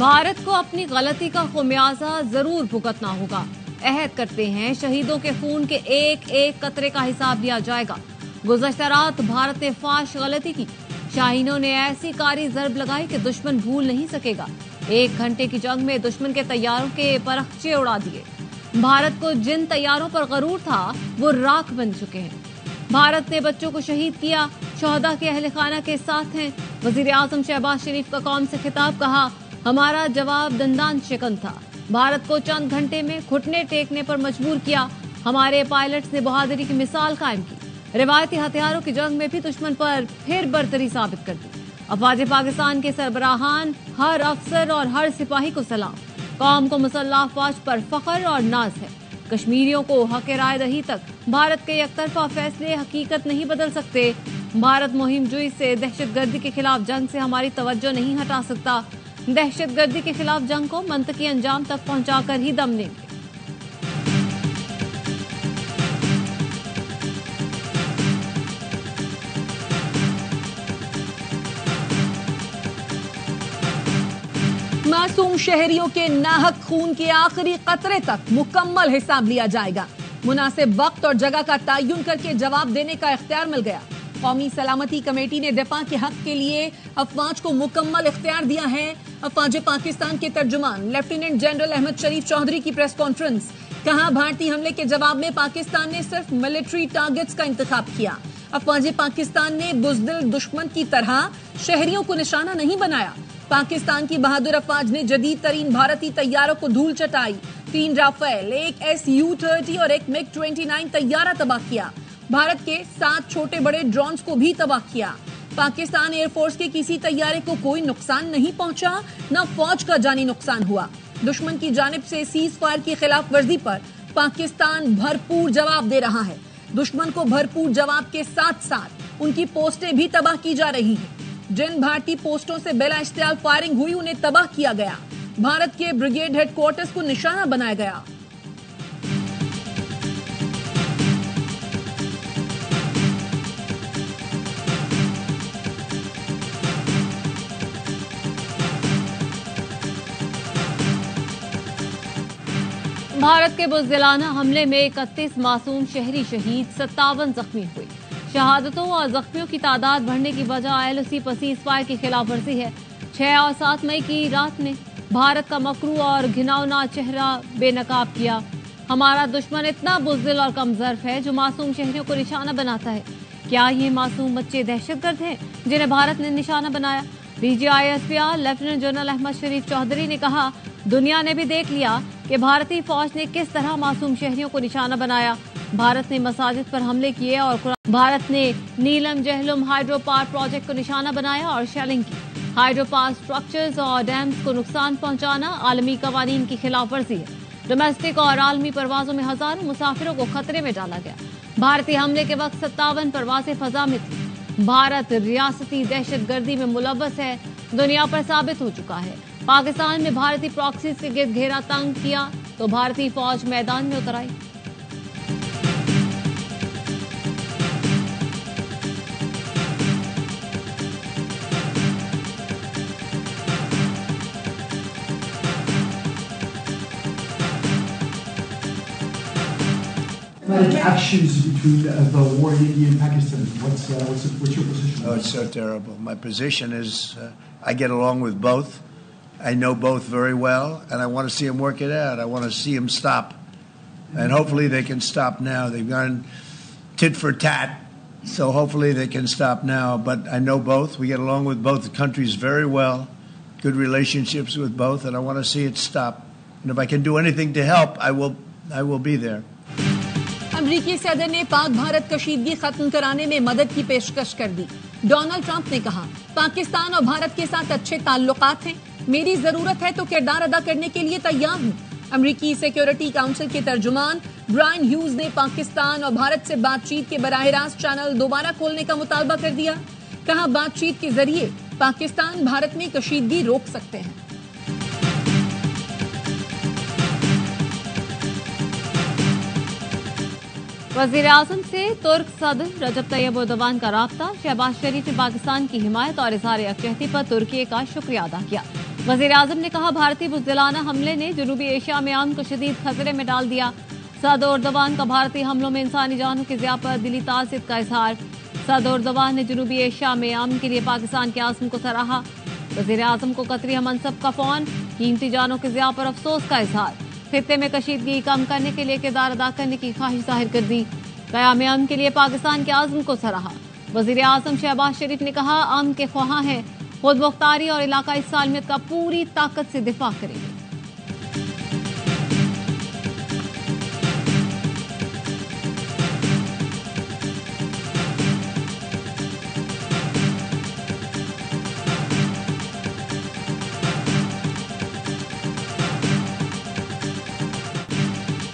भारत को अपनी गलती का खुमियाजा जरूर भुगतना होगा। अहद करते हैं शहीदों के खून के एक एक कतरे का हिसाब लिया जाएगा। गुज़श्ता रात भारत ने फाश गलती की। शाहीनों ने ऐसी कारी जरब लगाई कि दुश्मन भूल नहीं सकेगा। 1 घंटे की जंग में दुश्मन के तैयारों के परखचे उड़ा दिए। भारत को जिन तैयारों पर गरूर था वो राख बन चुके हैं। भारत ने बच्चों को शहीद किया, शोहदा के अहले खाना के साथ हैं। वजीर आजम शहबाज शरीफ का कौम से खिताब, कहा हमारा जवाब दंदान शिकन था। भारत को चंद घंटे में घुटने टेकने पर मजबूर किया। हमारे पायलट्स ने बहादुरी की मिसाल कायम की। रिवायती हथियारों की जंग में भी दुश्मन पर फिर बरतरी साबित कर दी। अफवाज पाकिस्तान के सरबराहान, हर अफसर और हर सिपाही को सलाम। कौम को मुसल्लह अफवाज पर फख्र और नाज है। कश्मीरियों को हक राय दही तक भारत के एकतरफा फैसले हकीकत नहीं बदल सकते। भारत मुहिम जुई से दहशतगर्दी के खिलाफ जंग से हमारी तवज्जो नहीं हटा सकता। दहशतगर्दी के खिलाफ जंग को मंतकी अंजाम तक पहुंचाकर ही दम लेंगे। मासूम शहरियों के नाहक खून के आखिरी कतरे तक मुकम्मल हिसाब लिया जाएगा। मुनासिब वक्त और जगह का तयन करके जवाब देने का इख्तियार मिल गया। कौमी सलामती कमेटी ने दिफा के हक के लिए अफवाज को मुकम्मल इख्तियार दिया है। अफवाज पाकिस्तान के तर्जुमान लेफ्टिनेंट जनरल अहमद शरीफ चौधरी की प्रेस कॉन्फ्रेंस, कहा भारतीय हमले के जवाब में पाकिस्तान ने सिर्फ मिलिट्री टारगेट्स का इंतखाब किया। अफवाज पाकिस्तान ने बुज़दिल दुश्मन की तरह शहरियों को निशाना नहीं बनाया। पाकिस्तान की बहादुर अफवाज ने जदीद तरीन भारतीय तैयारों को धूल चटाई। 3 राफेल, 1 SU-30 और 1 MiG-29 तैयारा तबाह किया। भारत के 7 छोटे बड़े ड्रोन्स को भी तबाह किया। पाकिस्तान एयरफोर्स के किसी तैयारे को कोई नुकसान नहीं पहुंचा, न फौज का जानी नुकसान हुआ। दुश्मन की जानिब से सीज फायर की खिलाफ वर्जी पर पाकिस्तान भरपूर जवाब दे रहा है। दुश्मन को भरपूर जवाब के साथ साथ उनकी पोस्टें भी तबाह की जा रही हैं। जिन भारतीय पोस्टों से बेला इश्तियाल फायरिंग हुई उन्हें तबाह किया गया। भारत के ब्रिगेड हेडक्वार्टर्स को निशाना बनाया गया। भारत के बुज़दिलाना हमले में 31 मासूम शहरी शहीद, 57 जख्मी हुए। शहादतों और जख्मियों की तादाद बढ़ने की वजह LOC पर सीज फायर की खिलाफ वर्जी है। 6 और 7 मई की रात ने भारत का मकरू और घिनौना चेहरा बेनकाब किया। हमारा दुश्मन इतना बुज़दिल और कमजोर है जो मासूम शहरियों को निशाना बनाता है। क्या ये मासूम बच्चे दहशतगर्द हैं जिन्हें भारत ने निशाना बनाया? DGISPR लेफ्टिनेंट जनरल अहमद शरीफ चौधरी ने कहा, दुनिया ने भी देख लिया कि भारतीय फौज ने किस तरह मासूम शहरियों को निशाना बनाया। भारत ने मसाजिद पर हमले किए और भारत ने नीलम जहलुम हाइड्रो पावर प्रोजेक्ट को निशाना बनाया और शेलिंग की। हाइड्रो पावर स्ट्रक्चर्स और डैम्स को नुकसान पहुंचाना आलमी कवानीन की खिलाफ वर्जी है। डोमेस्टिक और आलमी परवाजों में हजारों मुसाफिरों को खतरे में डाला गया। भारतीय हमले के वक्त 57 परवाजें फजा में थी। भारत रियासती दहशतगर्दी में मुलव्वस है, दुनिया पर साबित हो चुका है। पाकिस्तान में भारतीय प्रॉक्सीज के गिर्द घेरा तंग किया तो भारतीय फौज मैदान में उतर आई। Actions between the war in India and Pakistan. What's your position? Oh, it's so terrible. My position is I get along with both. I know both very well, and I want to see them work it out. I want to see them stop, and hopefully they can stop now. They've gone tit for tat, so hopefully they can stop now. But I know both. We get along with both countries very well. Good relationships with both, and I want to see it stop. And if I can do anything to help, I will be there. अमरीकी सदर ने पाक भारत कशीदगी खत्म कराने में मदद की पेशकश कर दी। डोनाल्ड ट्रंप ने कहा, पाकिस्तान और भारत के साथ अच्छे ताल्लुकात हैं। मेरी जरूरत है तो किरदार अदा करने के लिए तैयार हूं। अमरीकी सिक्योरिटी काउंसिल के तर्जुमान ब्रायन ह्यूज ने पाकिस्तान और भारत से बातचीत के बराह रास्त चैनल दोबारा खोलने का मुतालबा कर दिया। कहा, बातचीत के जरिए पाकिस्तान भारत में कशीदगी रोक सकते हैं। वजीर आजम से तुर्क सदर रजब तैयब एर्दोगान का राब्ता। शहबाज शरीफ ने पाकिस्तान की हिमायत और इजहार यकजहती पर तुर्की का शुक्रिया अदा किया। वजीर आजम ने कहा, भारतीय बुज़दिलाना हमले ने जनूबी एशिया में अमन को शदीद खतरे में डाल दिया। सदर एर्दोगान का भारतीय हमलों में इंसानी जानों की ज़िया पर दिली तासिर का इजहार। सदर एर्दोगान ने जनूबी एशिया में अमन के लिए पाकिस्तान के आज़म को सराहा। वजीर आजम को कतरी मनसब का फ़ौन, कीमती जानों की ज़िया पर अफसोस का इजहार। खित्ते में कशीदगी कम करने के लिए किरदार अदा करने की ख्वाहिश जाहिर कर दी। क़याम अमन के लिए पाकिस्तान के आज़म को सराहा। वज़ीर आज़म शहबाज शरीफ ने कहा, अमन के ख्वाहां हैं, खुद मुख्तारी और इलाकाई सालमियत का पूरी ताकत से दिफा करेंगे।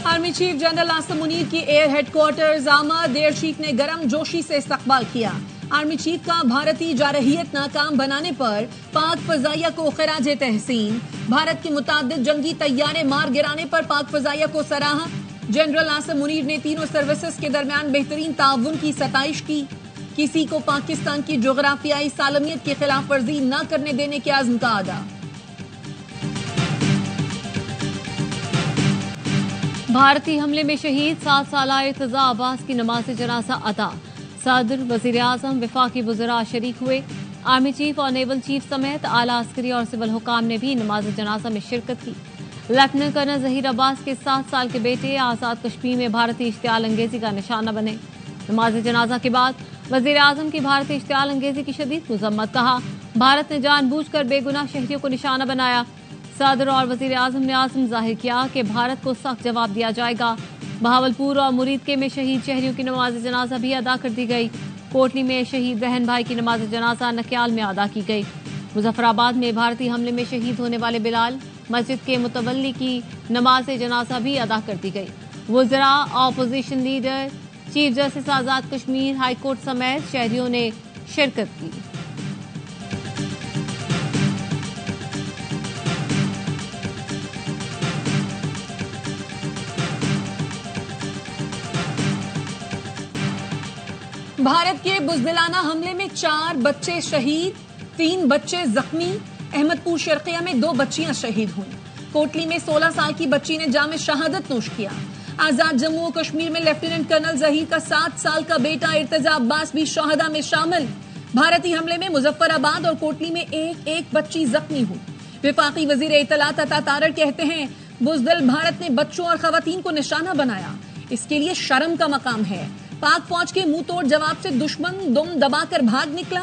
Army chief general Asim Munir की एयर हेडक्वार्टर्स आमद। एयर चीफ ने गर्म जोशी से इस्तकबाल किया। आर्मी चीफ का भारतीय जारहियत नाकाम बनाने पर पाक फजाइया को खिराज तहसीन। भारत के मुताद्दिद जंगी तैयारे मार गिराने पर पाक फजाइया को सराहा। जनरल आसिम मुनीर ने तीनों सर्विसेज के दरमियान बेहतरीन ताउन की सताइश की। किसी को पाकिस्तान की जोग्राफियाई सालमियत की खिलाफ वर्जी न करने देने के आज़म का अदा। भारतीय हमले में शहीद 7 साला इर्तजा अब्बास की नमाज जनाजा अदा। सदर, वजीर आजम, वफाकी वज़रा शरीक हुए। आर्मी चीफ और नेवल चीफ समेत आला अस्करी और सिविल हुकाम ने भी नमाज जनाजा में शिरकत की। लेफ्टिनेंट कर्नल जहीर अब्बास के 7 साल के बेटे आज़ाद कश्मीर में भारतीय इश्तियाल अंगेजी का निशाना बने। नमाज जनाजा के बाद वजीर आजम की भारतीय इश्तियाल अंगेजी की शदीद मजम्मत। कहा, भारत ने जानबूझकर बेगुनाह शहरियों को निशाना बनाया। सदर और वजीर आजम ने आज़म जाहिर किया कि भारत को सख्त जवाब दिया जाएगा। बहावलपुर और मुरीदके में शहीद शहरियों की नमाज जनाजा भी अदा कर दी गई। कोटली में शहीद बहन भाई की नमाज जनाजा नक्याल में अदा की गई। मुजफ्फराबाद में भारतीय हमले में शहीद होने वाले बिलाल मस्जिद के मुतवल्ली की नमाज जनाजा भी अदा कर दी गई। वज़रा, ऑपोजिशन लीडर, चीफ जस्टिस आजाद कश्मीर हाई कोर्ट समेत शहरियों ने शिरकत की। भारत के बुज़दिलाना हमले में 4 बच्चे शहीद, 3 बच्चे जख्मी। अहमदपुर शर्किया में 2 बच्चियां शहीद हुई। कोटली में 16 साल की बच्ची ने जाम शहादत नोश किया। आजाद जम्मू और कश्मीर में लेफ्टिनेंट कर्नल जहीर का 7 साल का बेटा इर्तजा अब्बास भी शहादा में शामिल। भारतीय हमले में मुजफ्फराबाद और कोटली में एक बच्ची जख्मी हुई। विफाकी वजीर इत्तलात अता तारड़ कहते हैं, बुज़दिल भारत ने बच्चों और खवातीन को निशाना बनाया। इसके लिए शर्म का मकाम है। पाक फौज के मुंह तोड़ जवाब से दुश्मन दुम दबाकर भाग निकला।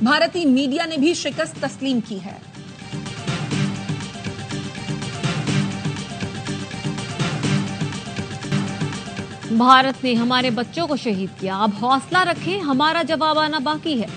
भारतीय मीडिया ने भी शिकस्त तस्लीम की है। भारत ने हमारे बच्चों को शहीद किया, अब हौसला रखें, हमारा जवाब आना बाकी है।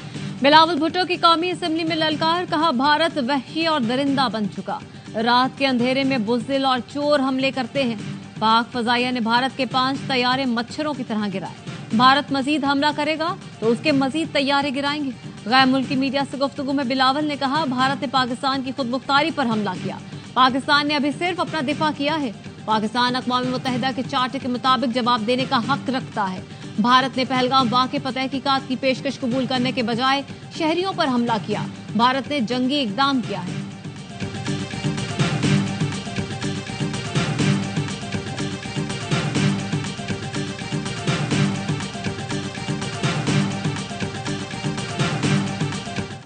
बिलावल भुट्टो की कौमी असेंबली में ललकार। कहा, भारत वहशी और दरिंदा बन चुका। रात के अंधेरे में बुज़दिल और चोर हमले करते हैं। पाक फजाइया ने भारत के 5 तैयारे मच्छरों की तरह गिराए। भारत मजीद हमला करेगा तो उसके मजीद तैयारे गिराएंगे। गैर मुल्की मीडिया से गुफ्तगू में बिलावल ने कहा, भारत ने पाकिस्तान की खुद मुख्तारी पर हमला किया। पाकिस्तान ने अभी सिर्फ अपना दिफा किया है। पाकिस्तान अक़वाम मुत्तहिदा के चार्टर के मुताबिक जवाब देने का हक रखता है। भारत ने पहलगाम वाक़े पर तहकीकात की पेशकश कबूल करने के बजाय शहरियों पर हमला किया। भारत ने जंगी इक़दाम किया है।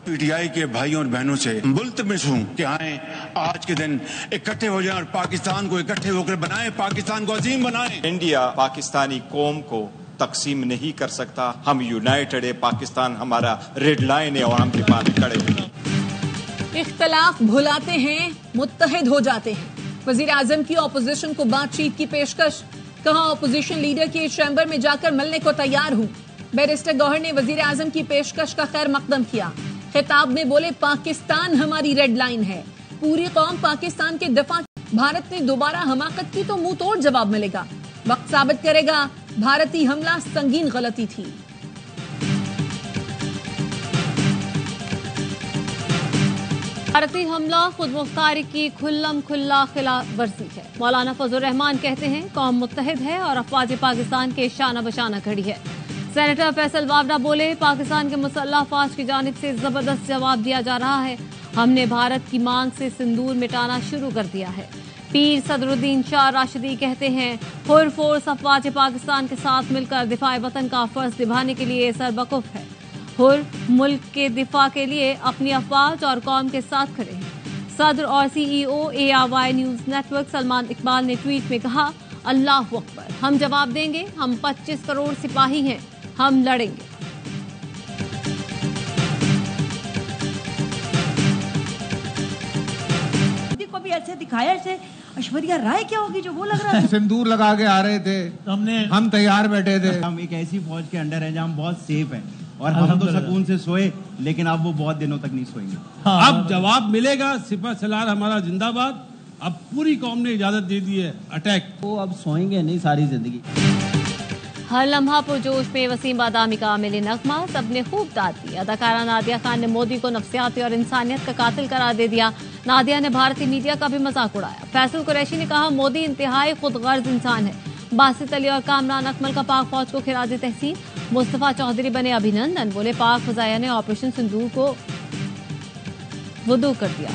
पीटीआई के भाइयों और बहनों से मुल्तमिस हूं कि आए आज के दिन इकट्ठे हो जाएं और पाकिस्तान को इकट्ठे होकर बनाएं, पाकिस्तान को अजीम बनाएं। इंडिया पाकिस्तानी कौम को तकसीम नहीं कर सकता। हम यूनाइटेड है, पाकिस्तान हमारा रेड लाइन है और हम के पास खड़े हैं। इख्तलाफ भुलाते हैं, मुत्तहिद हो जाते हैं। वजीर आजम की ऑपोजिशन को बातचीत की पेशकश। कहा, ऑपोजिशन लीडर के चैम्बर में जाकर मिलने को तैयार हूं। बैरिस्टर गौहर ने वजीर आजम की पेशकश का खैर मकदम किया। खिताब में बोले, पाकिस्तान हमारी रेड लाइन है, पूरी कौम पाकिस्तान के दफा। भारत ने दोबारा हमाकत की तो मुंह तोड़ जवाब मिलेगा। वक्त साबित करेगा भारतीय हमला संगीन गलती थी। भारतीय हमला खुद मुख्तारी की खुल्लम खुल्ला खिलाफ वर्जी है। मौलाना फजल रहमान कहते हैं कौम मुत्तहिद है और अफवाज पाकिस्तान के शाना बशाना खड़ी है। सेनेटर फैसल वावड़ा बोले पाकिस्तान के मुसल्लह फौज की जानिब से जबरदस्त जवाब दिया जा रहा है। हमने भारत की मांग से सिंदूर मिटाना शुरू कर दिया है। पीर सदरुद्दीन शाह राशिदी कहते हैं हुर फोर्स अफवाज पाकिस्तान के साथ मिलकर दिफाए वतन का फर्ज निभाने के लिए सरबकुफ है। हुर मुल्क के दिफा के लिए अपनी अफवाज और कौम के साथ खड़े हैं। सदर और CEO ARY news network Salman Iqbal ने ट्वीट में कहा अल्लाह अकबर, हम जवाब देंगे। हम 25 करोड़ सिपाही हैं, हम लड़ेंगे। को भी ऐसे दिखाया ऐसे ऐश्वर्या राय क्या होगी जो वो लग रहा है। सिंदूर लगा के आ रहे थे, हम तैयार बैठे थे। हम एक ऐसी फौज के अंडर हैं जहां हम बहुत सेफ हैं और हम तो सुकून से सोए, लेकिन अब वो बहुत दिनों तक नहीं सोएंगे। अब जवाब मिलेगा। सिपह सलार हमारा जिंदाबाद। अब पूरी कौम ने इजाजत दे दी है अटैक। वो अब सोएंगे नहीं सारी जिंदगी। हर लम्हा पुरजोश में वसीम बादामी का मिले नगमा, सबने खूब दाद दी। अदाकारा नादिया खान ने मोदी को नफ्सियाती और इंसानियत का कातिल करार दे दिया। नादिया ने भारतीय मीडिया का भी मजाक उड़ाया। फैसल कुरैशी ने कहा मोदी इंतहाई खुदगर्ज इंसान है। बासित अली और कामरान अकमल का पाक फौज को खिराज तहसीन। मुस्तफा चौधरी बने अभिनंदन, बोले पाक फजाया ने ऑपरेशन सिंदूर को वुदू कर दिया।